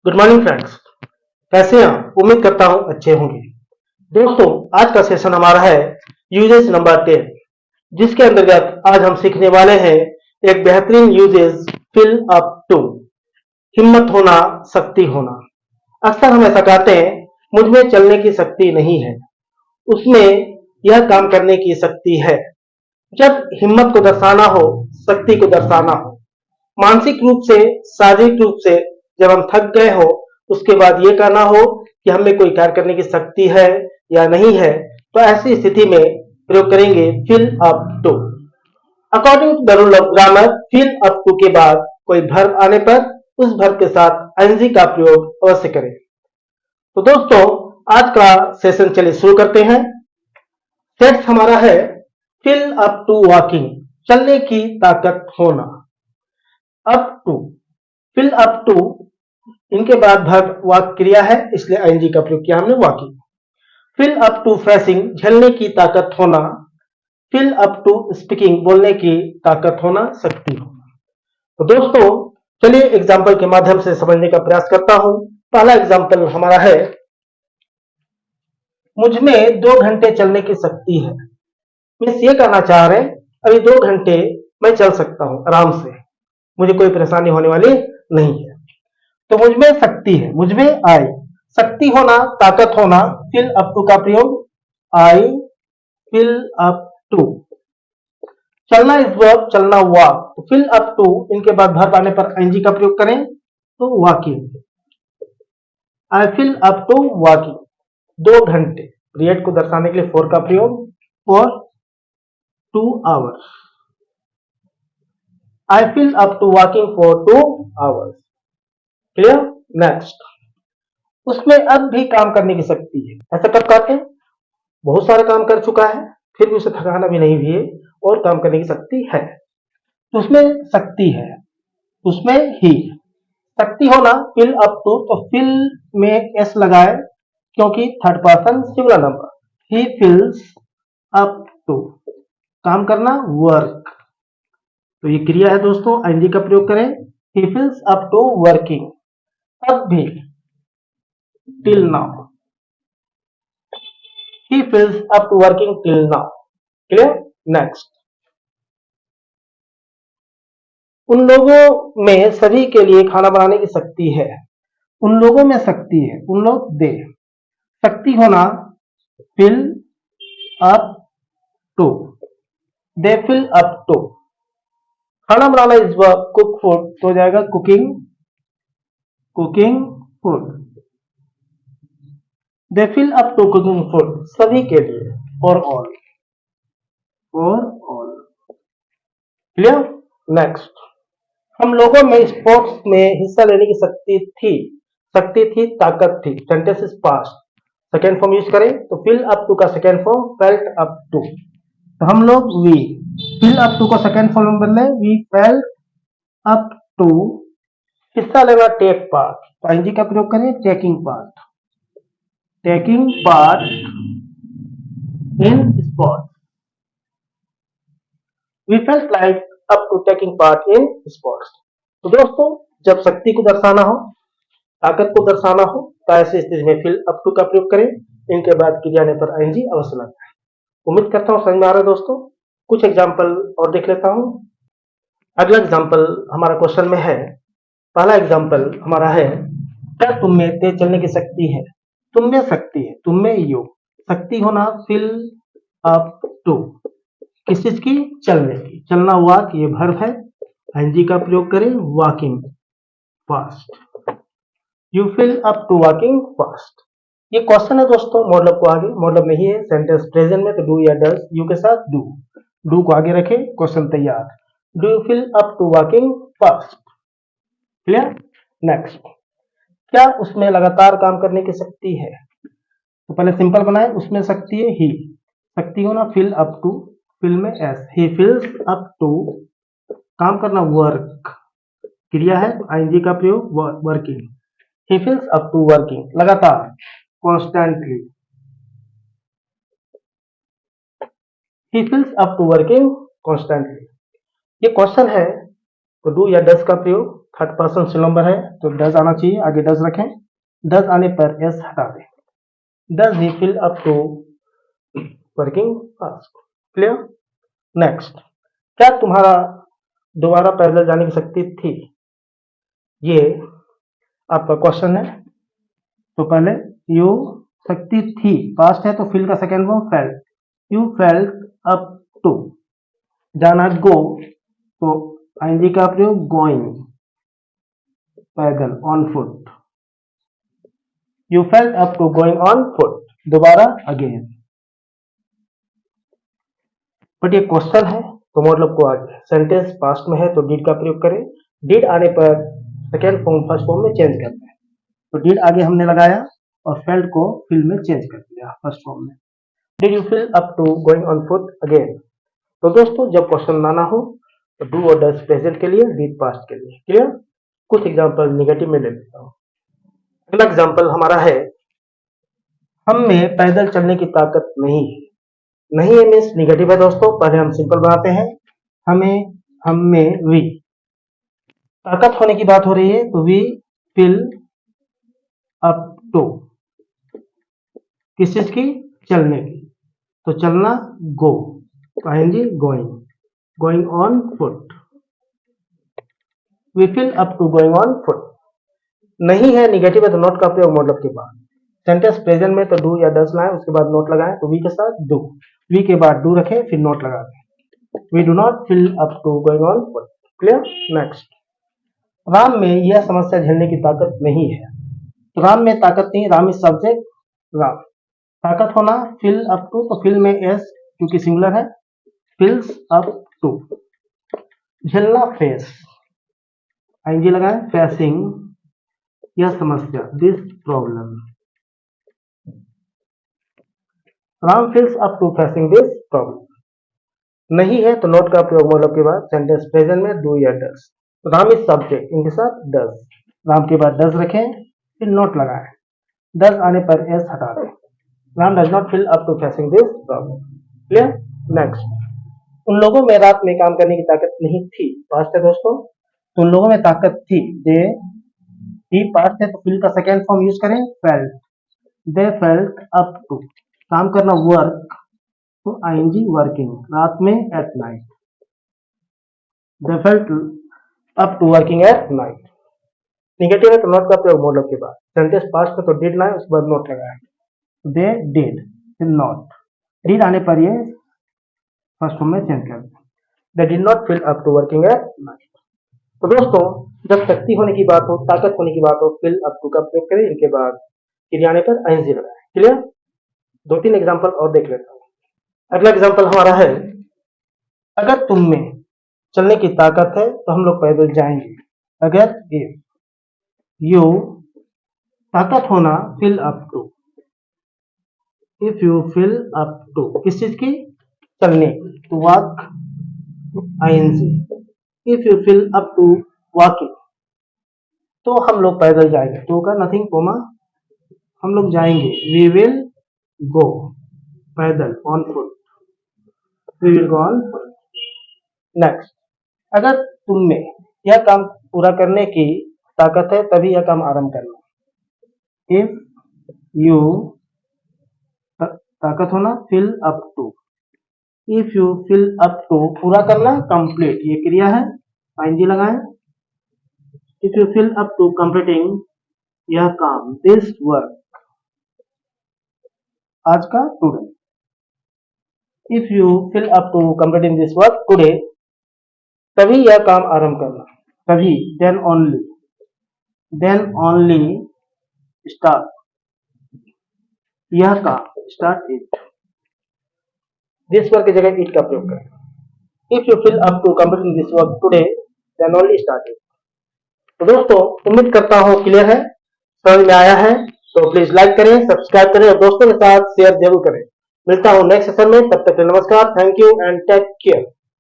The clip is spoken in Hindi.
Good morning friends. कैसे हैं आप? उम्मीद करता हूं अच्छे होंगे। दोस्तों, आज का सेशन हमारा है यूजेस नंबर 10, जिसके अंतर्गत आज हम सीखने वाले हैं एक बेहतरीन यूजेस फिल अप टू। हिम्मत होना, शक्ति होना। अक्सर हम ऐसा कहते हैं, मुझ में चलने की शक्ति नहीं है, उसमें यह काम करने की शक्ति है। जब हिम्मत को दर्शाना हो, शक्ति को दर्शाना हो, मानसिक रूप से, शारीरिक रूप से जब हम थक गए हो, उसके बाद ये कहना हो कि हमें कोई कार्य करने की शक्ति है या नहीं है, तो ऐसी स्थिति में प्रयोग करेंगे feel up to. According to the rule of grammar, feel up to के बाद कोई वर्ब आने पर उस वर्ब के साथ आईएनजी का प्रयोग अवश्य करें। तो दोस्तों, आज का सेशन चलिए शुरू करते हैं। सेट्स हमारा है फिल अप टू वॉकिंग, चलने की ताकत होना। Up to, feel up to, इनके बाद वर्ब वाक क्रिया है, इसलिए आईएनजी का प्रयोग किया हमने walking. Feel up to facing, झेलने की ताकत होना। फिल अप टू स्पीकिंग, बोलने की ताकत होना, शक्ति होना। तो दोस्तों, चलिए एग्जाम्पल के माध्यम से समझने का प्रयास करता हूं। पहला एग्जाम्पल हमारा है, मुझ में 2 घंटे चलने की शक्ति है। मीन्स ये कहना चाह रहे हैं, अभी 2 घंटे मैं चल सकता हूं आराम से, मुझे कोई परेशानी होने वाली नहीं है। तो मुझ में शक्ति है, मुझ में आई, शक्ति होना, ताकत होना, फिल अप टू का प्रयोग, आई फिल अप टू। चलना इज वर्ब, चलना हुआ, तो फिल अप टू, इनके बाद वर्ब आने पर आईएनजी का प्रयोग करें तो walking. I feel up to walking, 2 घंटे, पीरियड को दर्शाने के लिए फॉर का प्रयोग, for 2 hours. I feel up to walking for 2 hours. Clear? Next, उसमें अब भी काम करने की शक्ति है। ऐसा कब कहते हैं? बहुत सारे काम कर चुका है, फिर भी उसे थकाना भी नहीं भी है और काम करने की शक्ति है, तो उसमें शक्ति है, उसमें ही। शक्ति होना, फिल अप टू, तो फिल में एस लगाए क्योंकि third person singular number. He फिल्स up to, काम करना, वर्क, तो ये क्रिया है दोस्तों, आईएनजी का प्रयोग करें। ही फिल्स अप टू वर्किंग, अब भी, till now. He feels up to working till now. Clear? Next. उन लोगों में सभी के लिए खाना बनाने की शक्ति है। उन लोगों में शक्ति है, उन लोग, दे। शक्ति होना, fill up to, they fill up to। खाना बनाना इस वर्ब, कुक फूड, तो हो जाएगा cooking, cooking food. They feel up to cooking food, सभी के लिए, for all, for all. Clear? Next, हम लोगों में स्पोर्ट्स में हिस्सा लेने की शक्ति थी। शक्ति थी, ताकत थी, sentence is past. Second form use करें तो फिल अप टू का second form felt up to, तो हम लोग वी, फिल अप टू का सेकेंड फॉर्म बदले वी फेल्ट अप टू। हिस्सा लेना, टेक पार्ट, तो आईएनजी का प्रयोग करें, taking part, taking part in sports. We felt like up to taking part in sports. तो दोस्तों, जब शक्ति को दर्शाना हो, ताकत को दर्शाना हो, तो ऐसी स्थिति में फिल अप टू का प्रयोग करें, इनके बाद क्रिया आने पर आईएनजी अवश्य लगता है। उम्मीद करता हूं समझ में आ रहा है दोस्तों। कुछ एग्जाम्पल और देख लेता हूं। अगला एग्जाम्पल हमारा क्वेश्चन में है। पहला एग्जाम्पल हमारा है, क्या तुम में तेज चलने की शक्ति है? तुम में शक्ति है, तुम में योग, शक्ति होना, फिल अप टू, किस चीज की? चलने की, चलना हुआ कि ये वर्ब है, आईएनजी का प्रयोग करें, walking fast. You feel up to walking fast. ये क्वेश्चन है दोस्तों, मॉडल को आगे, मॉडल नहीं है, सेंटेंस प्रेजेंट में, तो डू या डज, यू के साथ डू, डू को आगे रखें, क्वेश्चन तैयार। Do you feel up to walking fast? Clear? Next, क्या उसमें लगातार काम करने की शक्ति है? तो पहले सिंपल बनाए, उसमें शक्ति है, ही, शक्ति होना, फिल अप टू, फिल में एस, ही फिल्स अप टू, काम करना, वर्क, क्रिया है, आईएनजी का प्रयोग, working. He फिल्स up to working, लगातार, constantly. He फिल्स up to working constantly. ये क्वेश्चन है, तो डू या डज का प्रयोग, थर्ड पर्सन सिंगुलर नंबर है तो डज आना चाहिए, आगे डज रखें। डज आने पर एस हटा दें। Does he feel up to working task. Clear. Next, क्या तुम्हारा दोबारा पैदल जाने की शक्ति थी? ये आपका क्वेश्चन है। तो पहले यू शक्ति थी, पास्ट है तो फिल का second form felt. You felt up to, जाना गो तो आईएनजी का प्रयोग गोइंग, पैदल on foot. You felt up to going on foot, दोबारा अगेन। बट ये क्वेश्चन है तो मतलब को आगे सेंटेंस पास्ट में है तो डिड का प्रयोग करें। डिड आने पर सेकेंड फॉर्म फर्स्ट फॉर्म में चेंज करते हैं। तो डिड आगे हमने लगाया और फेल्ट को फिल में चेंज कर दिया फर्स्ट फॉर्म में। Did you feel up to going on foot again. तो दोस्तों जब क्वेश्चन लाना हो तो डू और डज प्रेजेंट के लिए, डिड पास्ट के लिए। क्लियर। कुछ एग्जांपल निगेटिव में ले लेता हूं। अगला एग्जांपल हमारा है, हम में पैदल चलने की ताकत नहीं है। नहीं है मीन्स निगेटिव है दोस्तों। पहले हम सिंपल बनाते हैं। हमें, हम में, वी, ताकत होने की बात हो रही है तो वी फिल अप टू, किस चीज की? चलने की। तो चलना गो, आएंगे going, going on foot. We feel up to going on foot. नहीं है निगेटिव है तो नॉट का प्रयोग मतलब के बाद। सेंटेंस प्रेजेंट में तो डू या डज लाएं, उसके बाद नोट लगाएं तो वी के साथ डू। वी के बाद डू रखें फिर नोट लगा दें। We do not feel up to going on foot. Clear. Next, Ram में यह समस्या झेलने की ताकत नहीं है। तो राम में ताकत नहीं, राम इज सब्जेक्ट, राम। ताकत होना फिल अप टू, तो फिल में एस क्योंकि सिंगुलर है, फिल्स अप टू। झेलना फेस, आईएनजी लगाएं, फेसिंग यह समस्या, this problem. Ram feels up to facing this problem. नहीं है तो नोट का प्रयोग मतलब के बाद सेंटेंस प्रेजेंट में डू या डज। तो राम इज सब्जेक्ट, इनके साथ डज। राम के बाद डज रखें फिर नोट लगाएं। डज आने पर एस हटा दें। Ram does not feel up to facing this problem. Clear. Next, उन लोगों में रात में काम करने की ताकत नहीं थी। पास्ट है दोस्तों, तो उन लोगों में ताकत थी। दे, ही पास्ट है तो फिल का सेकेंड फॉर्म यूज करें felt. They felt up to, काम करना वर्क तो आईएनजी वर्किंग, रात में at night. They felt up to working at night. Negative है तो नॉट का प्रयोग मोडल के बाद। सेंटेंस पास्ट में तो डिड लाए उसके बाद नोट लगाए। दे डिड फिर नॉट। डिड आने पर ये फर्स्ट फॉर्म में चेंज कर दें। They did not feel up to working at night. तो दोस्तों जब शक्ति होने की बात हो, ताकत होने की बात हो, फिल अप टू का प्रयोग करें। इनके बाद क्रिया आने पर आईएनजी लगाएं। क्लियर। दो तीन एग्जांपल और देख लेता हूं। अगला एग्जांपल हमारा है, अगर तुम में चलने की ताकत है तो हम लोग पैदल जाएंगे। अगर इफ यू, ताकत होना fill up to. If you feel up to, किस चीज की? चलने की। तो walk, ING. If you feel up to walking, तो हम लोग पैदल जाएंगे। तो का नथिंग कोमा, हम लोग जाएंगे। वी विल गो, पैदल on foot. We will go on foot. Next, अगर तुम में यह काम पूरा करने की ताकत है तभी यह काम आरंभ करना। इफ यू, ताकत होना fill up to. If you feel up to, पूरा करना कंप्लीट, ये क्रिया है, आईएनजी लगाएं। If you feel up to completing यह काम, दिस वर्क, आज का today. If you feel up to completing this work today, तभी यह काम आरंभ करना। तभी, then only, then only start यह काम, स्टार्ट इट। दिस वर्क की जगह इट का प्रयोग करें। If you feel up to completing this work today, then only start it. तो दोस्तों उम्मीद करता हूं क्लियर है, समझ में आया है। तो प्लीज लाइक करें, सब्सक्राइब करें और दोस्तों के साथ शेयर जरूर करें। मिलता हूं नेक्स्ट सेशन में, तब तक के लिए नमस्कार, thank you and take care.